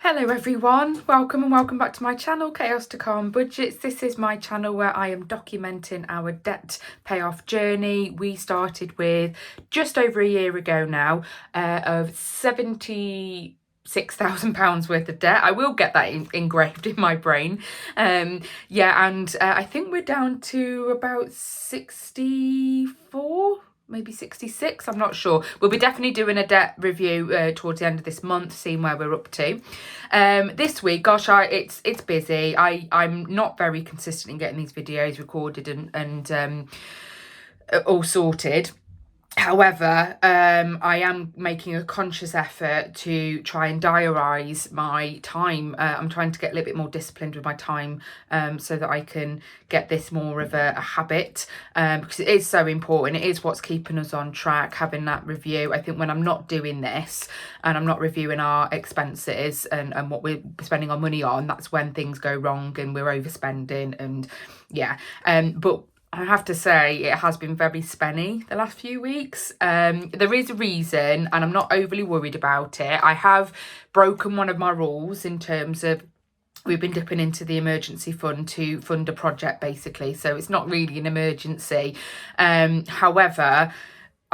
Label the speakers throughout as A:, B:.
A: Hello everyone, welcome and welcome back to my channel, Chaos to Calm Budgets. This is my channel where I am documenting our debt payoff journey. We started with just over a year ago now of £76,000 worth of debt. I will get that engraved in my brain. And I think we're down to about 64, maybe 66, I'm not sure. We'll be definitely doing a debt review towards the end of this month, seeing where we're up to. This week, gosh, it's busy. I'm not very consistent in getting these videos recorded and all sorted. However, I am making a conscious effort to try and diarise my time. I'm trying to get a little bit more disciplined with my time so that I can get this more of a habit because it is so important. It is what's keeping us on track, having that review. I think when I'm not doing this and I'm not reviewing our expenses and what we're spending our money on, that's when things go wrong and we're overspending and but I have to say it has been very spenny the last few weeks. There is a reason and I'm not overly worried about it. I have broken one of my rules in terms of we've been dipping into the emergency fund to fund a project basically. So it's not really an emergency. However,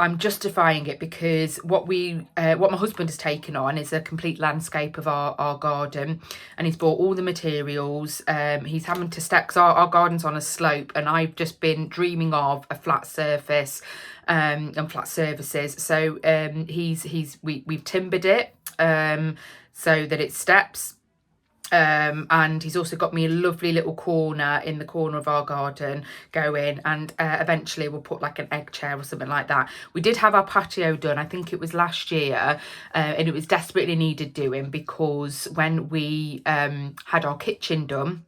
A: I'm justifying it because what my husband has taken on is a complete landscape of our garden, and he's bought all the materials. He's having to step, because our garden's on a slope, and I've just been dreaming of a flat surface and flat surfaces. So we've timbered it so that it steps. And he's also got me a lovely little corner in the corner of our garden going, and eventually we'll put like an egg chair or something like that. We did have our patio done, I think it was last year, and it was desperately needed doing because when we had our kitchen done,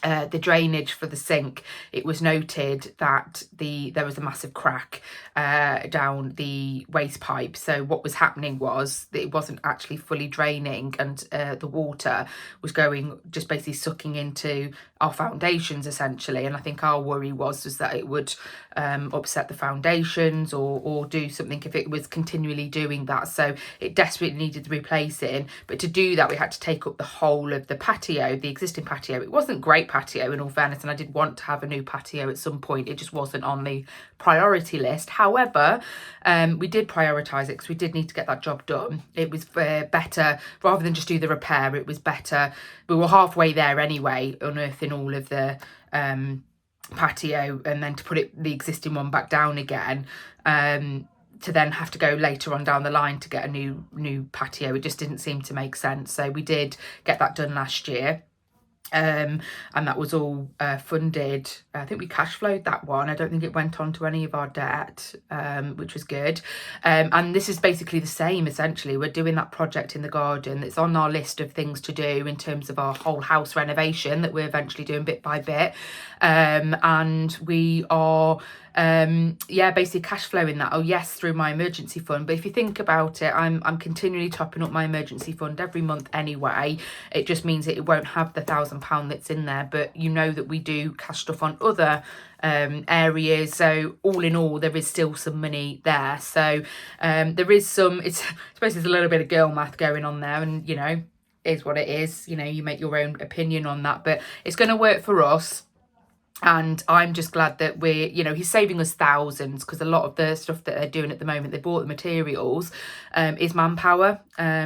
A: the drainage for the sink, it was noted that there was a massive crack down the waste pipe. So what was happening was that it wasn't actually fully draining, and the water was going, just basically sucking into our foundations essentially. And I think our worry was that it would upset the foundations or do something if it was continually doing that. So it desperately needed replacing, but to do that we had to take up the whole of the patio, the existing patio. It wasn't great patio in all fairness, and I did want to have a new patio at some point. It just wasn't on the priority list. However, we did prioritise it because we did need to get that job done. It was better, rather than just do the repair, it was better. We were halfway there anyway, unearthing all of the patio, and then to put the existing one back down again, to then have to go later on down the line to get a new patio. It just didn't seem to make sense. So we did get that done last year. And that was all funded. I think we cash flowed that one. I don't think it went on to any of our debt, which was good. And this is basically the same essentially. We're doing that project in the garden that's on our list of things to do in terms of our whole house renovation that we're eventually doing bit by bit. And we are basically cash flowing that, through my emergency fund. But if you think about it, I'm continually topping up my emergency fund every month anyway. It just means that it won't have the £1,000 that's in there, but you know that we do cash stuff on other areas. So all in all, there is still some money there. So there is some, I suppose there's a little bit of girl math going on there, and is what it is. You make your own opinion on that, but it's going to work for us. And I'm just glad that he's saving us thousands, because a lot of the stuff that they're doing at the moment, they bought the materials, is manpower.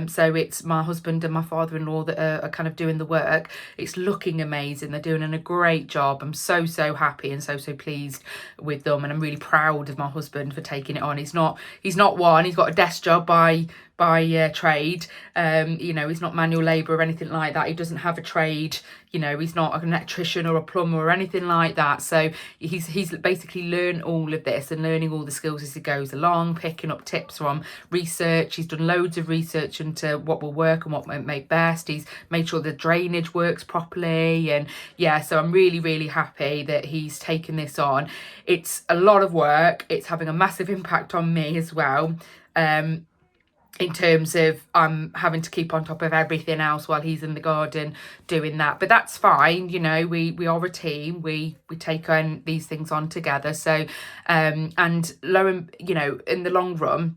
A: So it's my husband and my father-in-law that are kind of doing the work. It's looking amazing. They're doing a great job. I'm so happy and so pleased with them. And I'm really proud of my husband for taking it on. He's not one. He's got a desk job by trade. He's not manual labour or anything like that. He doesn't have a trade. He's not an electrician or a plumber or anything like that. So he's basically learned all of this and learning all the skills as he goes along, picking up tips from research. He's done loads of research into what will work and what won't make best. He's made sure the drainage works properly. And so I'm really happy that he's taken this on. It's a lot of work. It's having a massive impact on me as well. In terms of I'm having to keep on top of everything else while he's in the garden doing that. But that's fine, we are a team. We take on these things on together. So and in the long run,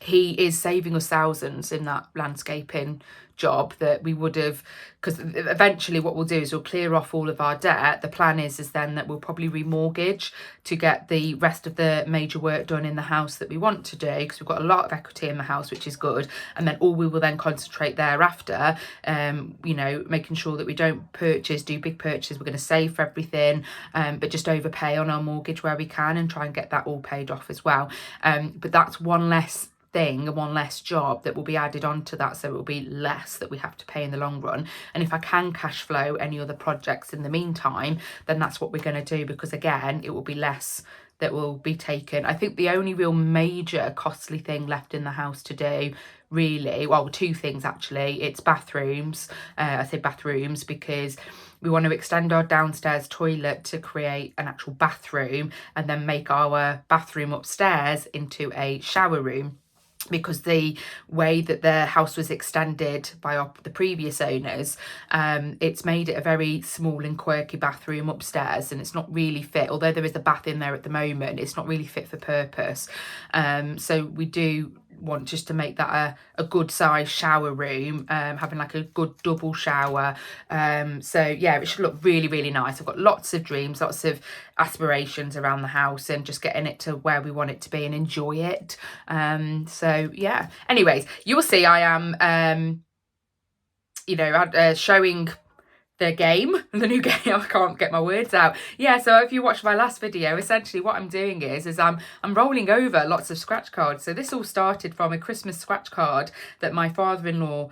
A: he is saving us thousands in that landscaping job that we would have, because eventually what we'll do is we'll clear off all of our debt. The plan is then that we'll probably remortgage to get the rest of the major work done in the house that we want to do, because we've got a lot of equity in the house, which is good. And then all we will then concentrate thereafter, you know, making sure that we don't do big purchases. We're going to save for everything, but just overpay on our mortgage where we can and try and get that all paid off as well. But that's one less thing and one less job that will be added onto that, so it will be less that we have to pay in the long run. And if I can cash flow any other projects in the meantime, then that's what we're going to do, because again, it will be less that will be taken. I think the only real major costly thing left in the house to do, really, well, two things actually. It's bathrooms. I say bathrooms because we want to extend our downstairs toilet to create an actual bathroom, and then make our bathroom upstairs into a shower room, because the way that the house was extended by the previous owners, it's made it a very small and quirky bathroom upstairs, and it's not really fit. Although there is a bath in there at the moment, it's not really fit for purpose. So we do want just to make that a good size shower room, having like a good double shower. So yeah, it should look really, really nice. I've got lots of dreams, lots of aspirations around the house, and just getting it to where we want it to be and enjoy it. So yeah, anyways, you will see I am you know, showing the new game. I can't get my words out. Yeah, so if you watched my last video, essentially what I'm doing is I'm rolling over lots of scratch cards. So this all started from a Christmas scratch card that my father-in-law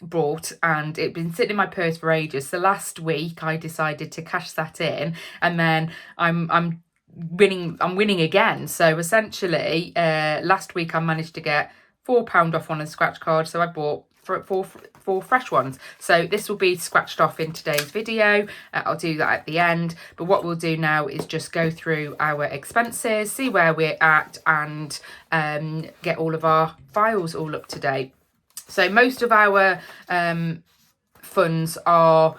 A: brought, and it'd been sitting in my purse for ages. So last week I decided to cash that in, and then I'm winning again. So essentially last week I managed to get £4 off one of the scratch cards, so I bought four fresh ones. So this will be scratched off in today's video. I'll do that at the end, but what we'll do now is just go through our expenses, see where we're at, and get all of our files all up to date. So most of our funds are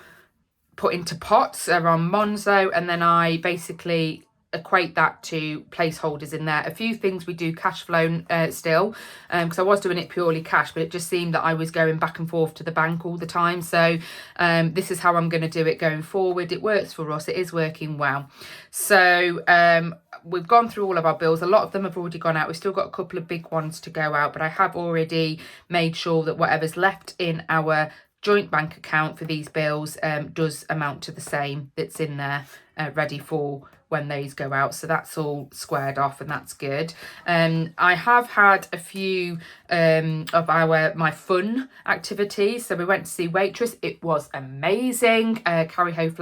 A: put into pots. They're on Monzo, and then I basically equate that to placeholders in there. A few things we do cash flow still, because I was doing it purely cash, but it just seemed that I was going back and forth to the bank all the time. So this is how I'm going to do it going forward. It works for us. It is working well. So we've gone through all of our bills. A lot of them have already gone out. We've still got a couple of big ones to go out, but I have already made sure that whatever's left in our joint bank account for these bills does amount to the same that's in there, ready for when those go out. So that's all squared off, and that's good. I have had a few of my fun activities. So we went to see Waitress. It was amazing. Carrie Hope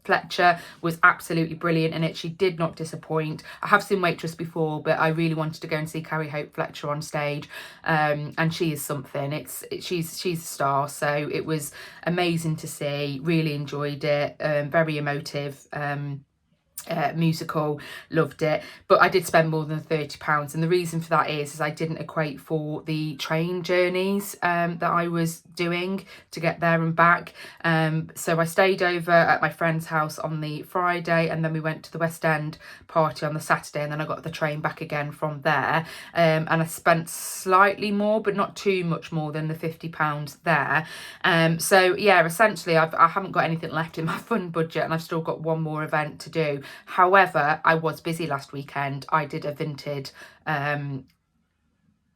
A: Fletcher was absolutely brilliant in it. She did not disappoint. I have seen Waitress before, but I really wanted to go and see Carrie Hope Fletcher on stage, and she is something. She's a star. So it was amazing to see. Really enjoyed it. Very emotive. Musical, loved it, but I did spend more than £30, and the reason for that is I didn't equate for the train journeys that I was doing to get there and back. So I stayed over at my friend's house on the Friday, and then we went to the West End party on the Saturday, and then I got the train back again from there, and I spent slightly more, but not too much more than the £50 there. So yeah, essentially I haven't got anything left in my fun budget, and I've still got one more event to do. However, I was busy last weekend. I did a Vinted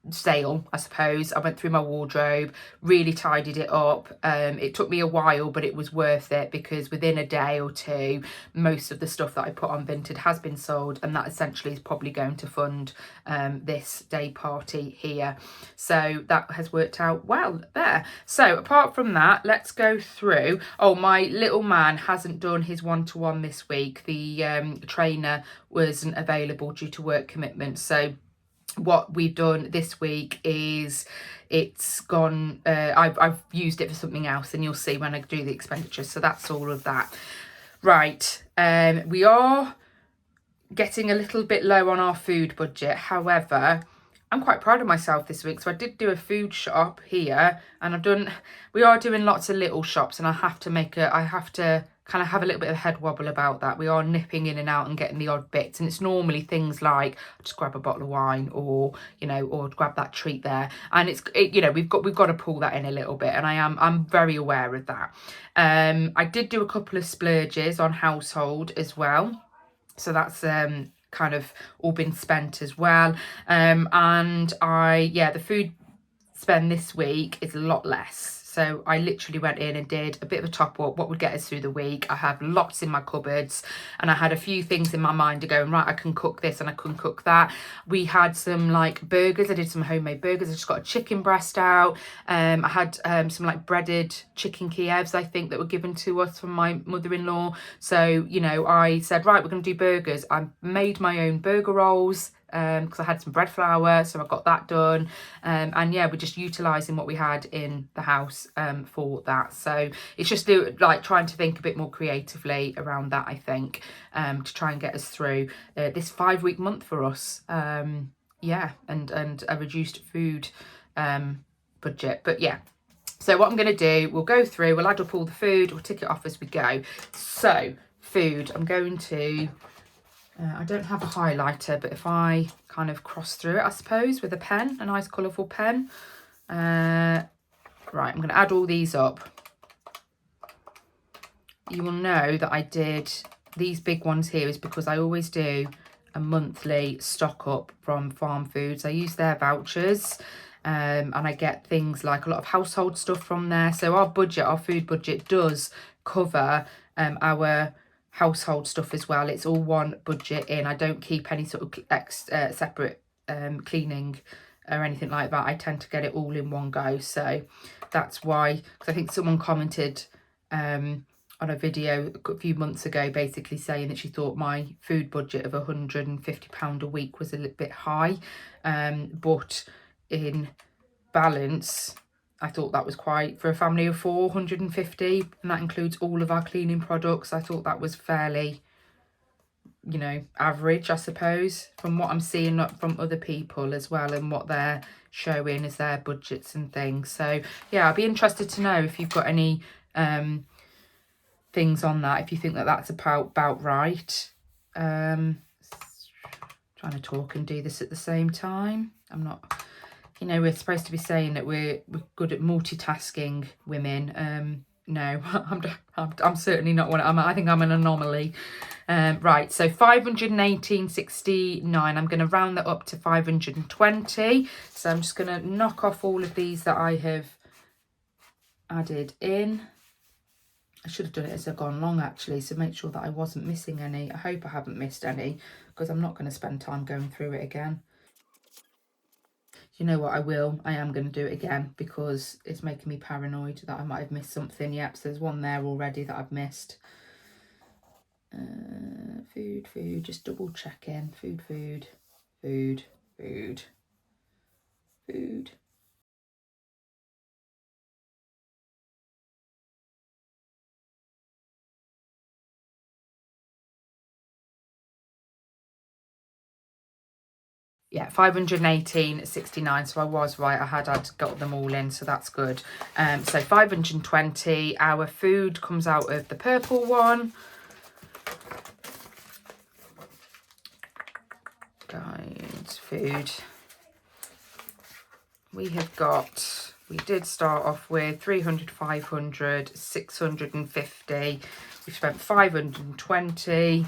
A: sale, I suppose. I went through my wardrobe, really tidied it up. It took me a while, but it was worth it, because within a day or two, most of the stuff that I put on Vinted has been sold, and that essentially is probably going to fund this day party here. So that has worked out well there. So apart from that, let's go through. Oh, my little man hasn't done his one-to-one this week. The trainer wasn't available due to work commitments. So what we've done this week is it's gone, I've used it for something else, and you'll see when I do the expenditure. So that's all of that. Right, we are getting a little bit low on our food budget. However, I'm quite proud of myself this week. So I did do a food shop here, and we are doing lots of little shops, and I have to kind of have a little bit of head wobble about that. We are nipping in and out and getting the odd bits, and it's normally things like just grab a bottle of wine, or you know, or grab that treat there, and you know, we've got to pull that in a little bit, and I'm very aware of that. I did do a couple of splurges on household as well, so that's kind of all been spent as well. And the food spend this week is a lot less. So I literally went in and did a bit of a top up, what would get us through the week. I have lots in my cupboards, and I had a few things in my mind to go, right, I can cook this and I can cook that. We had some like burgers. I did some homemade burgers. I just got a chicken breast out. I had some like breaded chicken Kievs, I think, that were given to us from my mother-in-law. So, you know, I said, right, we're going to do burgers. I made my own burger rolls, because I had some bread flour, so I got that done. And yeah, we're just utilising what we had in the house for that. So it's just like trying to think a bit more creatively around that, I think, to try and get us through this 5-week month for us. Yeah, and a reduced food budget. But yeah, so what I'm going to do, we'll go through, we'll add up all the food, we'll tick it off as we go. So food, I'm going to... I don't have a highlighter, but if I kind of cross through it, I suppose, with a pen, a nice colourful pen. Right, I'm going to add all these up. You will know that I did these big ones here is because I always do a monthly stock up from Farm Foods. I use their vouchers, and I get things like a lot of household stuff from there. So our budget, our food budget, does cover our household stuff as well. It's all one budget in. I don't keep any sort of separate cleaning or anything like that. I tend to get it all in one go. So that's why, because I think someone commented on a video a few months ago basically saying that she thought my food budget of £150 a week was a little bit high, but in balance I thought that was quite, for a family of 450, and that includes all of our cleaning products. I thought that was fairly, you know, average, I suppose, from what I'm seeing from other people as well, and what they're showing as their budgets and things. So yeah, I'd be interested to know if you've got any things on that, if you think that that's about right. Trying to talk and do this at the same time. I'm not... You know, we're supposed to be saying that we're good at multitasking, women. No, I'm certainly not one. I think I'm an anomaly. Right, so 518.69. I'm going to round that up to 520. So I'm just going to knock off all of these that I have added in. I should have done it as I've gone along, actually, so make sure that I wasn't missing any. I hope I haven't missed any, because I'm not going to spend time going through it again. You know what, I am going to do it again, because it's making me paranoid that I might have missed something. Yep, so there's one there already that I've missed. Food, just double checking. Food. Yeah, 518.69. So I was right. I'd got them all in, so that's good. So 520. Our food comes out of the purple one. Guides, food. We did start off with 300, 500, 650. We've spent 520.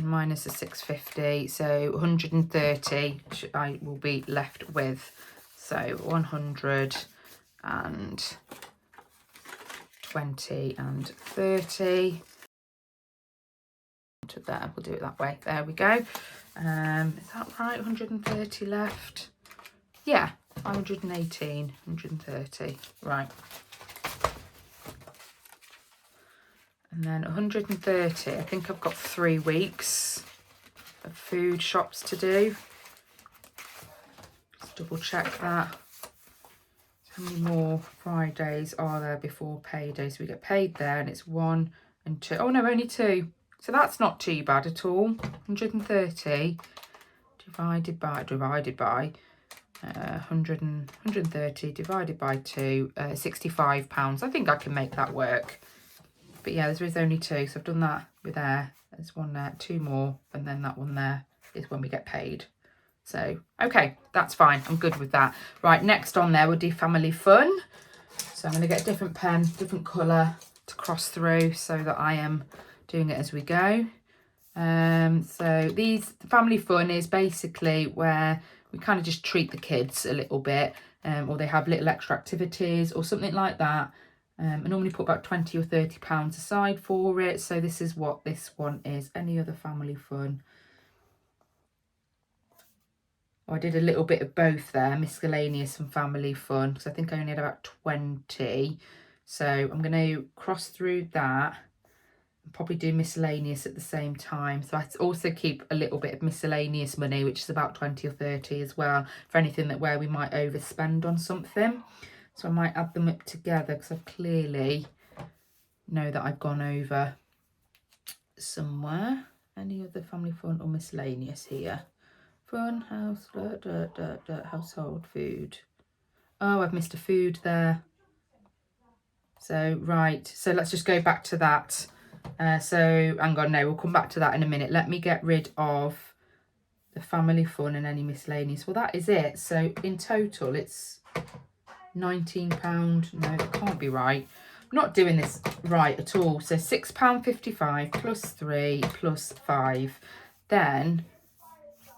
A: Minus the 650, so 130 I will be left with. So 120 and 30 to there. We'll do it that way. There we go. Is that right? 130 left. Yeah, 518, 130. Right. And then 130, I think I've got 3 weeks of food shops to do. Just double check that. How many more Fridays are there before payday? So we get paid there, and it's 1 and 2. Oh no, only 2. So that's not too bad at all. 130 divided by 130 divided by 2, £65. I think I can make that work. But yeah, there is only 2. So I've done that with there. There's 1 there, 2 more. And then that one there is when we get paid. So, okay, that's fine. I'm good with that. Right, next on there, we'll do family fun. So I'm going to get a different pen, different colour to cross through so that I am doing it as we go. So these family fun is basically where we kind of just treat the kids a little bit, or they have little extra activities or something like that. I normally put about £20 or £30 aside for it. So this is what this one is. Any other family fun? Oh, I did a little bit of both there, miscellaneous and family fun, because I think I only had about 20. So I'm going to cross through that and probably do miscellaneous at the same time. So I also keep a little bit of miscellaneous money, which is about 20 or 30 as well, for anything that where we might overspend on something. So I might add them up together because I clearly know that I've gone over somewhere. Any other family fun or miscellaneous here? Fun, house, household, food. Oh, I've missed a food there. So, right. So let's just go back to that. So, hang on. No, we'll come back to that in a minute. Let me get rid of the family fun and any miscellaneous. Well, that is it. So, in total, it's £19. No, that can't be right. I'm not doing this right at all. So, £6.55 plus 3 plus 5. Then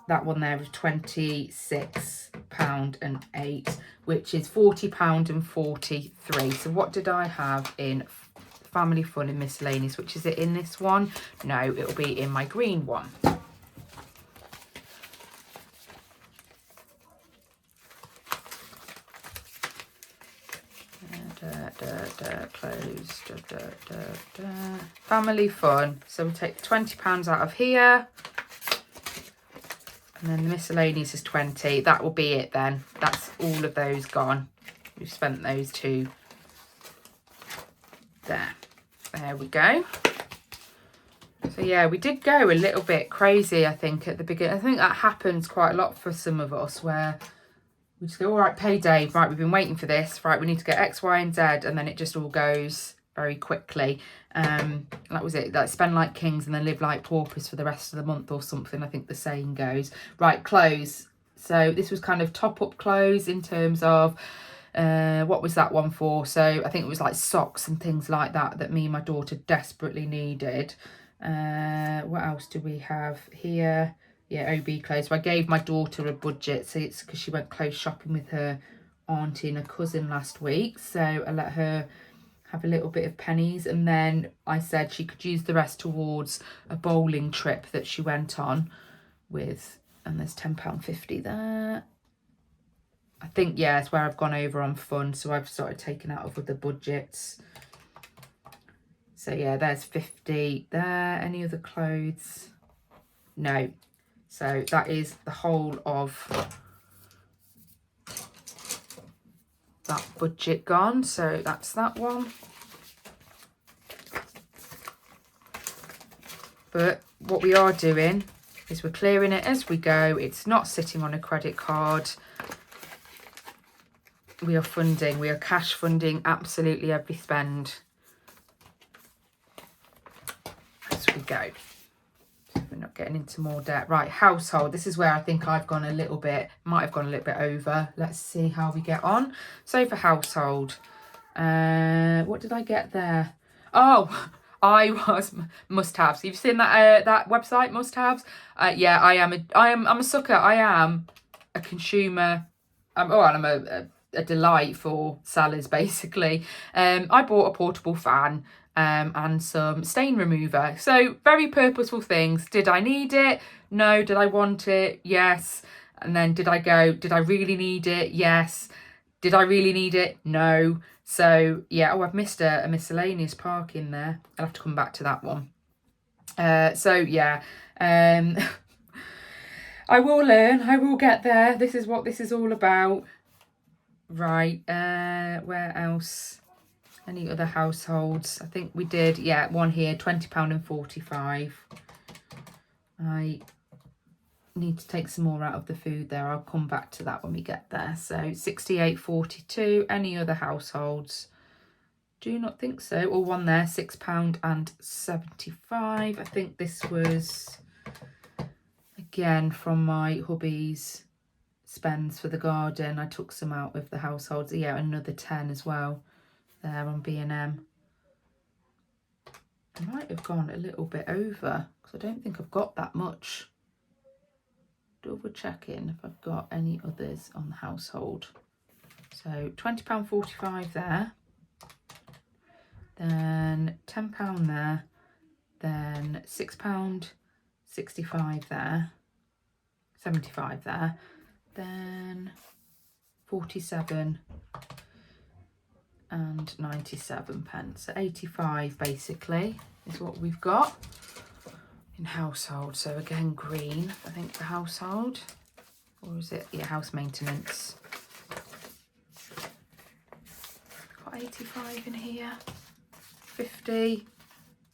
A: that one there is £26.08, which is £40.43. So what did I have in family fun and miscellaneous? Which is it in this one? No, it'll be in my green one. Close. Family fun. So we take £20 out of here. And then the miscellaneous is 20. That will be it then. That's all of those gone. We've spent those 2 there. There we go. So yeah, we did go a little bit crazy, I think, at the beginning. I think that happens quite a lot for some of us where we just go, all right, payday. Right, we've been waiting for this. Right, we need to get X, Y, and Z. And then it just all goes very quickly. That was it. Like spend like kings and then live like paupers for the rest of the month or something, I think the saying goes. Right, clothes. So this was kind of top up clothes in terms of what was that one for? So I think it was like socks and things like that me and my daughter desperately needed. What else do we have here? Yeah, OB clothes. So I gave my daughter a budget, so it's because she went clothes shopping with her auntie and a cousin last week. So I let her have a little bit of pennies, and then I said she could use the rest towards a bowling trip that she went on with, and there's £10.50 there. I think, yeah, it's where I've gone over on fun, so I've started taking out of other budgets. So yeah, there's 50 there. Any other clothes? No. So that is the whole of that budget gone. So that's that one. But what we are doing is we're clearing it as we go. It's not sitting on a credit card. We are funding, we are cash funding absolutely every spend as we go. We're not getting into more debt. Right, household. This is where I think I've gone a little bit, might have gone a little bit over. Let's see how we get on. So for household, what did I get there? Oh, I was must-haves. You've seen that that website, must-haves? Yeah, I'm a sucker. I am a consumer. I'm a delight for salads, basically. I bought a portable fan and some stain remover. So very purposeful things. Did I need it? No. Did I want it? Yes. And then did I really need it? Yes. Did I really need it? No. So yeah, oh, I've missed a miscellaneous park in there. I'll have to come back to that one. So yeah, I will learn. I will get there. This is what this is all about. Right, where else? Any other households? I think we did, yeah, one here, £20.45. I need to take some more out of the food there. I'll come back to that when we get there. So 68.42. Any other households? Do not think so. Or one there, £6.75. I think this was, again, from my hubby's spends for the garden. I took some out of the household. So yeah, another 10 as well there on B&M. I might have gone a little bit over because I don't think I've got that much. Double checking if I've got any others on the household. So £20.45 there. Then £10 there. Then £6.65 there. 75 there. Then 47 and 97 pence. So 85 basically is what we've got in household. So again, green, I think, for household. Or is it, yeah, house maintenance. Got 85 in here. 50,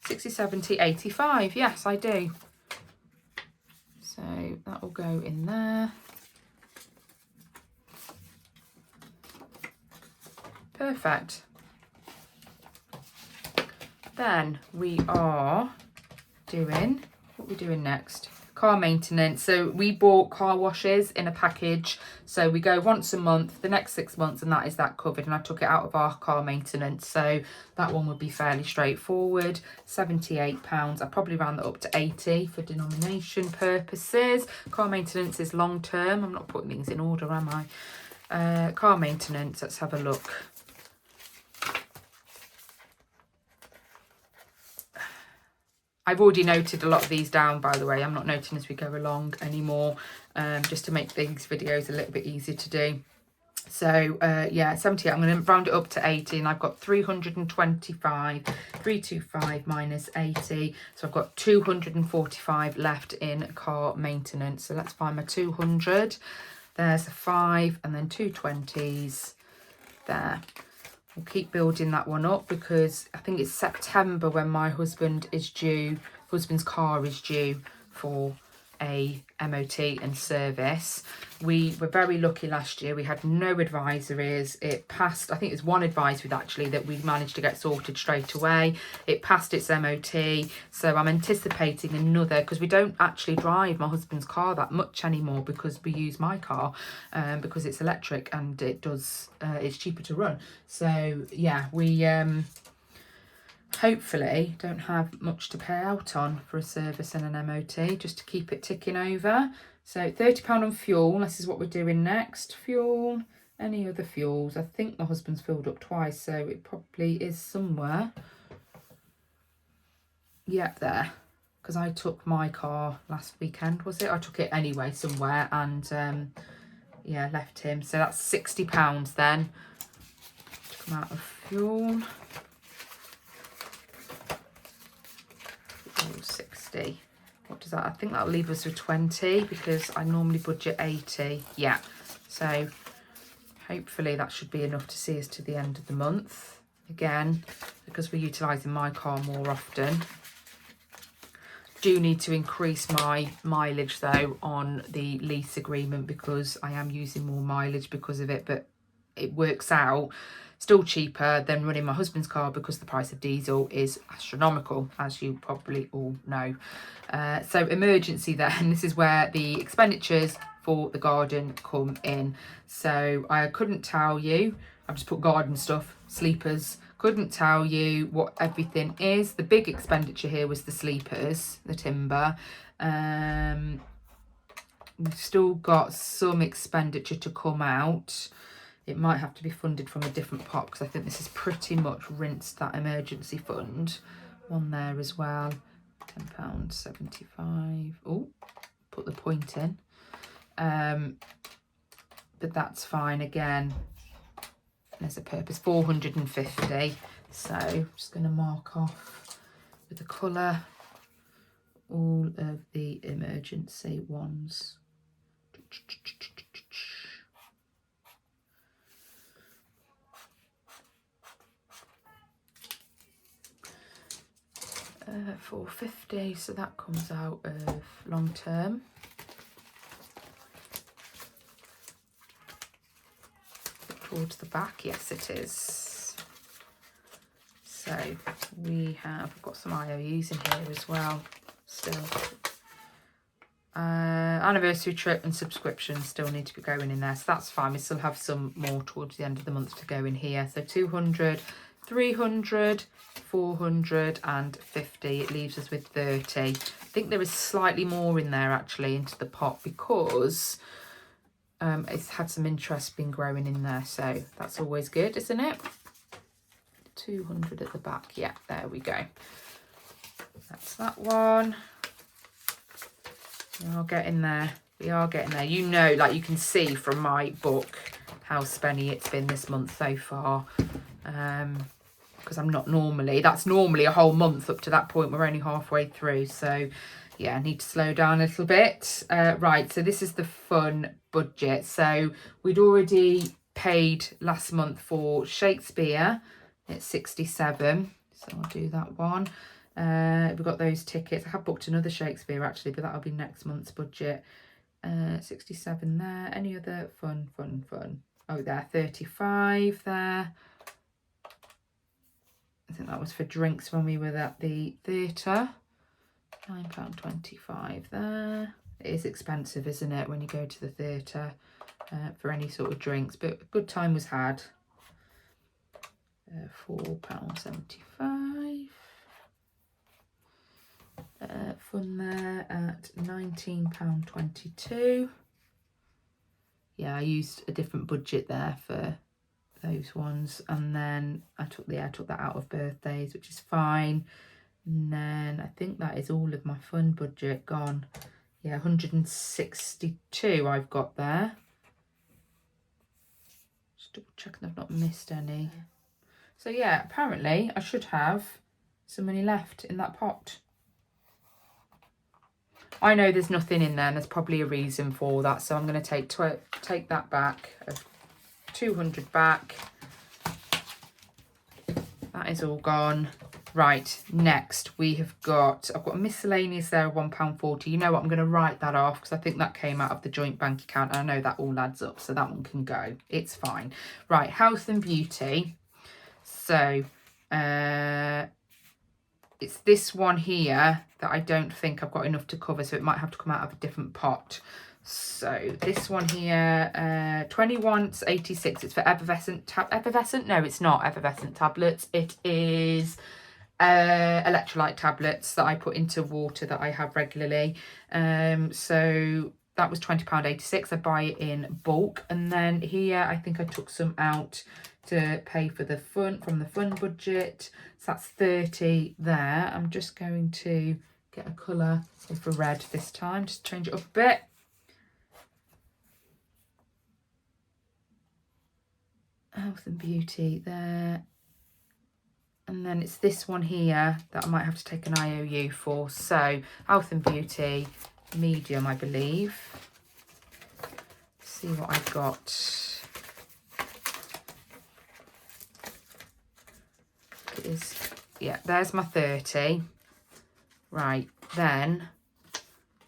A: 60, 70, 85. Yes, I do. So that will go in there. Perfect. Then we are doing, what are we doing next? Car maintenance. So we bought car washes in a package. So we go once a month, the next 6 months, and that is that covered. And I took it out of our car maintenance. So that one would be fairly straightforward. £78. I probably round that up to 80 for denomination purposes. Car maintenance is long term. I'm not putting things in order, am I? Car maintenance, let's have a look. I've already noted a lot of these down, by the way. I'm not noting as we go along anymore, just to make these videos a little bit easier to do. So, yeah, 78. I'm going to round it up to 80, and I've got 325, 325 minus 80. So I've got 245 left in car maintenance. So let's find my 200. There's a 5, and then 2 20s there. We'll keep building that one up because I think it's September when my husband's car is due for a MOT and service. We were very lucky last year. We had no advisories. It passed, I think it was one advisory actually that we managed to get sorted straight away. It passed its MOT. So I'm anticipating another, because we don't actually drive my husband's car that much anymore because we use my car because it's electric and it does, it's cheaper to run. So yeah, we hopefully don't have much to pay out on for a service and an MOT, just to keep it ticking over. So £30 on fuel, this is what we're doing next. Fuel, any other fuels? I think my husband's filled up twice, so it probably is somewhere. Yep, there. Because I took my car last weekend, was it? I took it anyway somewhere and, yeah, left him. So that's £60 then to come out of fuel. 60. What does that? I think that'll leave us with 20 because I normally budget 80. Yeah, so hopefully that should be enough to see us to the end of the month. Again, because we're utilising my car more often. Do need to increase my mileage though on the lease agreement because I am using more mileage because of it, but it works out still cheaper than running my husband's car because the price of diesel is astronomical, as you probably all know. So emergency then, this is where the expenditures for the garden come in. So I couldn't tell you, I've just put garden stuff, sleepers, couldn't tell you what everything is. The big expenditure here was the sleepers, the timber. We've still got some expenditure to come out. It might have to be funded from a different pot because I think this is pretty much rinsed that emergency fund. One there as well. £10.75. Oh, put the point in. But that's fine. Again, there's a purpose. 450. So I'm just going to mark off with the colour all of the emergency ones. 450, so that comes out of long term. Towards the back, yes it is. So I've got some IOUs in here as well still. Anniversary trip and subscription still need to be going in there, so that's fine. We still have some more towards the end of the month to go in here. So 200, 300, 450. It leaves us with 30. I think there is slightly more in there actually into the pot because it's had some interest been growing in there, so that's always good, isn't it? 200 at the back. Yeah, there we go. That's that one. We are getting there. We are getting there. You know, like you can see from my book how spenny it's been this month so far. Because I'm not normally, that's normally a whole month up to that point. We're only halfway through. So yeah, I need to slow down a little bit. Right, so this is the fun budget. So we'd already paid last month for Shakespeare. It's 67. So I'll do that one. We've got those tickets. I have booked another Shakespeare actually, but that'll be next month's budget. 67 there. Any other fun? Oh, there, 35 there. I think that was for drinks when we were at the theatre. £9.25 there. It is expensive, isn't it, when you go to the theatre for any sort of drinks, but a good time was had. £4.75. Fun there at £19.22. Yeah, I used a different budget there for those ones, and then I took that out of birthdays, which is fine. And then I think that is all of my fun budget gone. Yeah, 162 I've got there. Just double checking I've not missed any. So yeah, apparently I should have some money left in that pot. I know there's nothing in there, and there's probably a reason for that, so I'm going to take that back, 200 back. That is all gone. Right, next I've got a miscellaneous there of £1.40. You know what, I'm going to write that off because I think that came out of the joint bank account, and I know that all adds up, so that one can go. It's fine. Right, health and beauty. So it's this one here that I don't think I've got enough to cover, so it might have to come out of a different pot. So this one here, 21.86. It's for effervescent. No, it's not effervescent tablets. It is electrolyte tablets that I put into water that I have regularly. So that was £20.86. I buy it in bulk, and then here I think I took some out to pay for the fun from the fun budget. So that's 30 there. I'm just going to get a colour for red this time, just change it up a bit. Health and beauty there. And then it's this one here that I might have to take an IOU for. So health and beauty, medium, I believe. Let's see what I've got. Yeah, there's my 30. Right, then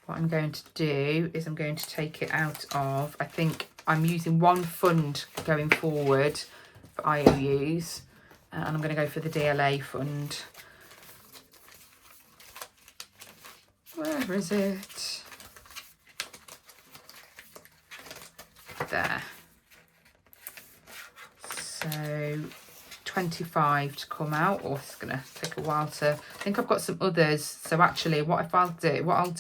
A: what I'm going to do is I'm going to take it out of, I think I'm using one fund going forward for IOUs, and I'm going to go for the DLA fund. Where is it? There. So 25 to come out, or it's gonna take a while to, I think I've got some others. So actually what I'll do, I'm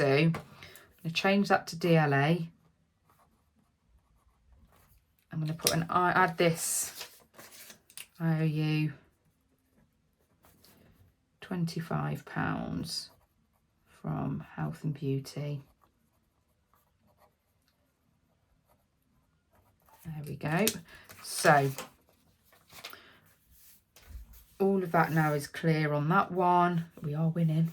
A: gonna change that to DLA. I'm gonna put add this IOU, £25 from health and beauty. There we go. So all of that now is clear on that one. We are winning.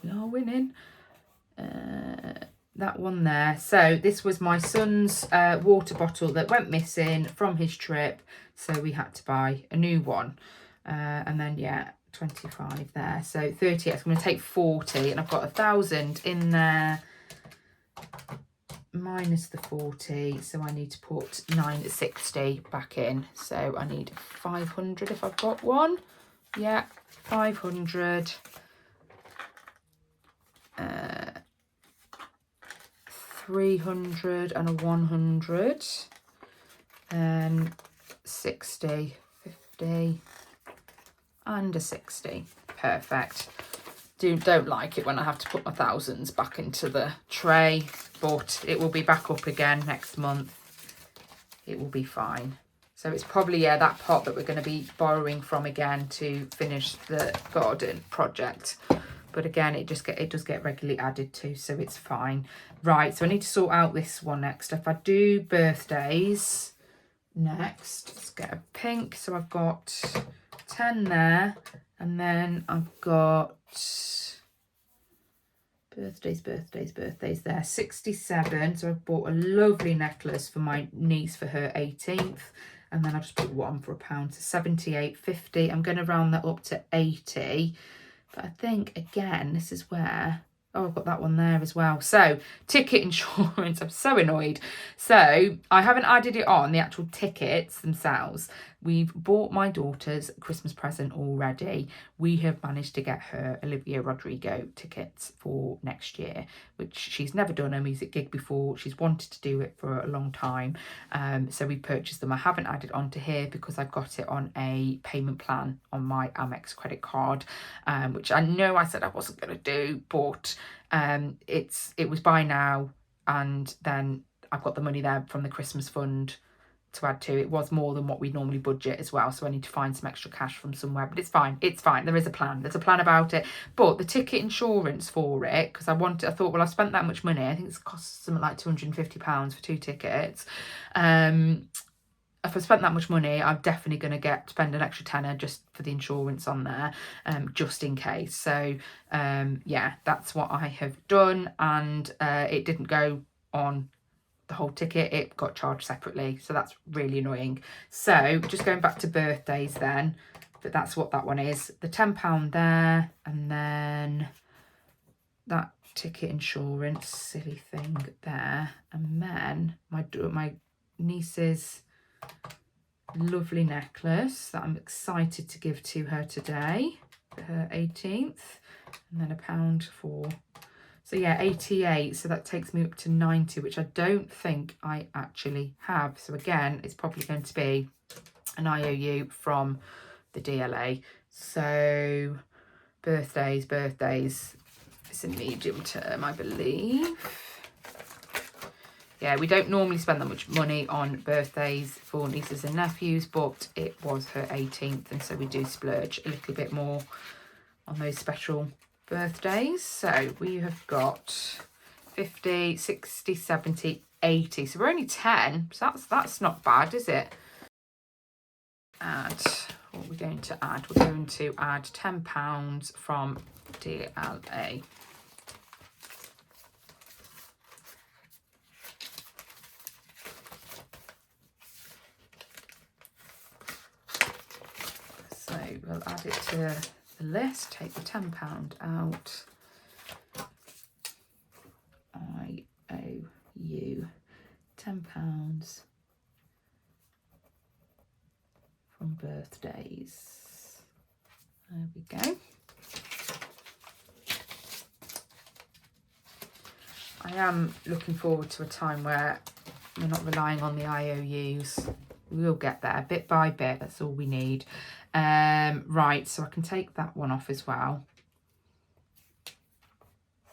A: That one there. So this was my son's water bottle that went missing from his trip, so we had to buy a new one. And then yeah, 25 there. So 30. I'm going to take 40, and I've got 1,000 in there minus the 40, so I need to put 960 back in. So I need 500 if I've got one. Yeah, 500. 300 and a 100. And 60, 50 and a 60. Perfect. Don't like it when I have to put my thousands back into the tray, but it will be back up again next month. It will be fine. So it's probably, yeah, that pot that we're going to be borrowing from again to finish the garden project. But again, it does get regularly added to, so it's fine. Right, so I need to sort out this one next. If I do birthdays next, let's get a pink. So I've got 10 there, and then I've got birthdays there, 67. So I've bought a lovely necklace for my niece for her 18th, and then I just put one for £1, so 78.50. I'm going to round that up to 80, but I think again this is where, oh, I've got that one there as well. So ticket insurance, I'm so annoyed. So I haven't added it on the actual tickets themselves. We've bought my daughter's Christmas present already. We have managed to get her Olivia Rodrigo tickets for next year, which she's never done a music gig before. She's wanted to do it for a long time. So we purchased them. I haven't added onto here because I got it on a payment plan on my Amex credit card, which I know I said I wasn't going to do, but it was buy now, and then I've got the money there from the Christmas fund to add to. It was more than what we normally budget as well, so I need to find some extra cash from somewhere, but it's fine. There is a plan. There's a plan about it. But the ticket insurance for it, because I thought, well, I spent that much money. I think it's cost something like £250 for 2 tickets. If I spent that much money, I'm definitely going to spend an extra tenner just for the insurance on there, just in case. So yeah, that's what I have done, and it didn't go on the whole ticket, it got charged separately, so that's really annoying. So just going back to birthdays then, but that's what that one is, the £10 there, and then that ticket insurance silly thing there, and then my niece's lovely necklace that I'm excited to give to her today for her 18th, and then £1 for, so yeah, 88. So that takes me up to 90, which I don't think I actually have. So again, it's probably going to be an IOU from the DLA. So birthdays. It's a medium term, I believe. Yeah, we don't normally spend that much money on birthdays for nieces and nephews, but it was her 18th, and so we do splurge a little bit more on those special birthdays. So we have got 50, 60, 70, 80. So we're only 10. So that's not bad, is it? Add, what are we going to add? We're going to add £10 from DLA. So we'll add it to the list, take the £10 out. IOU, £10 from birthdays. There we go. I am looking forward to a time where we're not relying on the IOUs. We'll get there bit by bit. That's all we need. Right, so I can take that one off as well.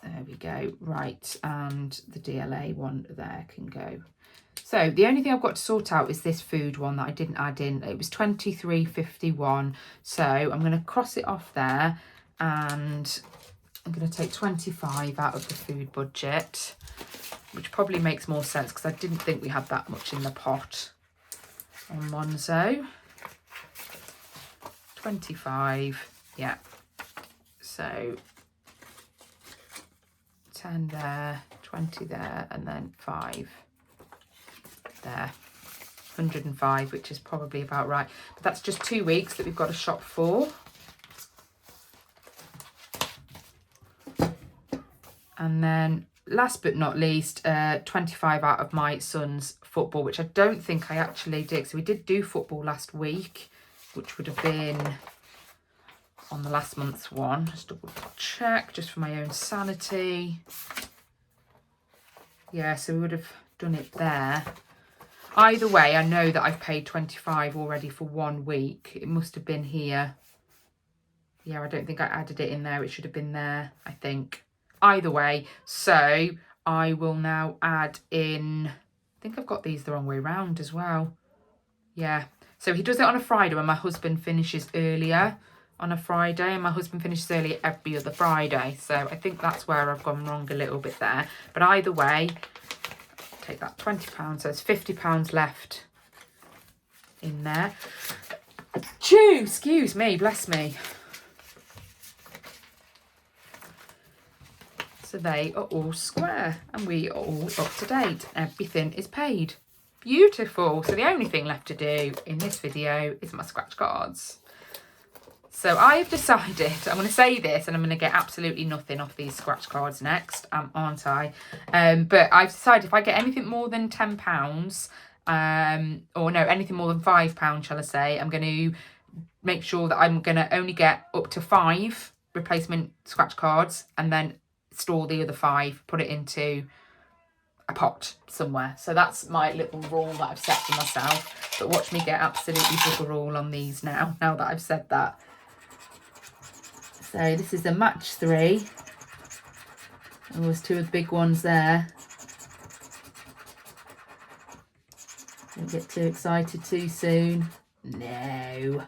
A: There we go. Right, and the DLA one there can go. So the only thing I've got to sort out is this food one that I didn't add in. It was £23.51. So I'm going to cross it off there, and I'm going to take 25 out of the food budget, which probably makes more sense because I didn't think we had that much in the pot on Monzo. 25, yeah. So 10 there, 20 there, and then 5 there. 105, which is probably about right. But that's just 2 weeks that we've got to shop for. And then last but not least, 25 out of my son's football, which I don't think I actually did. So we did do football last week, which would have been on the last month's one. Just double check, just for my own sanity. Yeah, so we would have done it there. Either way, I know that I've paid 25 already for 1 week. It must have been here. Yeah, I don't think I added it in there. It should have been there, I think. Either way, so I will now add in... I think I've got these the wrong way round as well. Yeah. So he does it on a Friday when my husband finishes earlier on a Friday, and my husband finishes early every other Friday. So I think that's where I've gone wrong a little bit there. But either way, take that £20. So it's £50 left in there. Chew, excuse me, bless me. So they are all square and we are all up to date. Everything is paid. Beautiful. So the only thing left to do in this video is my scratch cards. So I've decided, I'm going to say this and I'm going to get absolutely nothing off these scratch cards next, aren't I? But I've decided if I get anything more than £10, or no, anything more than £5, shall I say, I'm going to make sure that I'm going to only get up to 5 replacement scratch cards and then store the other 5, put it into a pot somewhere. So that's my little rule that I've set for myself. But watch me get absolutely bugger all on these now that I've said that. So this is a match 3. There was 2 of the big ones there. Don't get too excited too soon. No.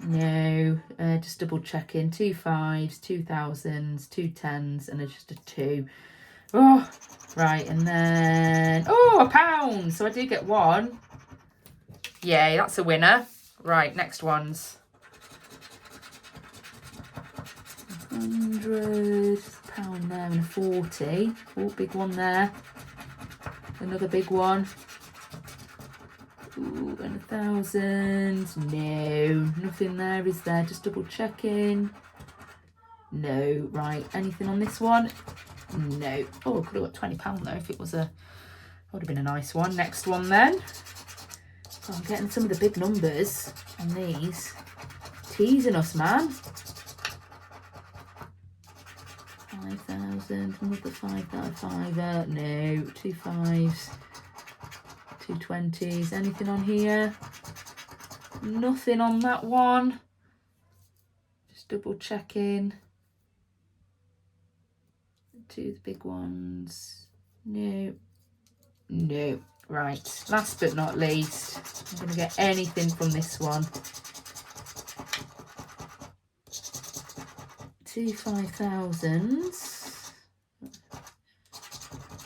A: No, just double checking. 2 5s, 2 thousands, 2 10s, and just a 2. Oh, right, and then £1. So I do get 1. Yay, that's a winner. Right, next ones. 100, £1 there, and a 40. Oh, big one there. Another big one. Ooh, and 1,000. No, nothing there, is there? Just double checking. No, right. Anything on this one? No. Oh, I could have got £20 though if it was a... Would have been a nice one. Next one then. Oh, I'm getting some of the big numbers on these. Teasing us, man. 5,000. Another 5,000. No, 2 5s. 2 20s. Anything on here? Nothing on that one. Just double checking. 2 of the big ones. No. No. Right. Last but not least, I'm going to get anything from this one. 2 5,000s.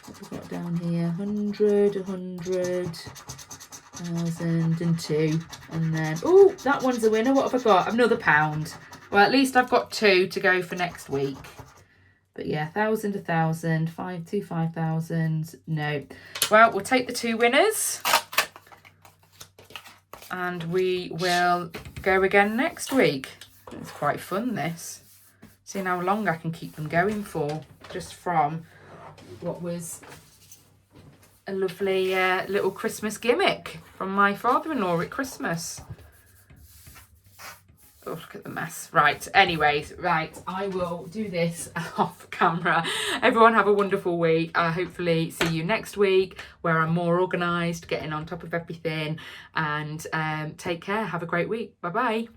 A: What have we got down here? 100, 100, 1,000 and 2. And then, oh, that one's a winner. What have I got? Another £1. Well, at least I've got 2 to go for next week. But yeah, 1,000, 1,000, 5, 2 5,000. No. Well, we'll take the 2 winners. And we will go again next week. It's quite fun, this. Seeing how long I can keep them going for. Just from what was a lovely little Christmas gimmick from my father-in-law at Christmas. Oh, look at the mess. Right, anyways, right, I will do this off camera. Everyone have a wonderful week. I'll hopefully see you next week where I'm more organised, getting on top of everything. And take care. Have a great week. Bye-bye.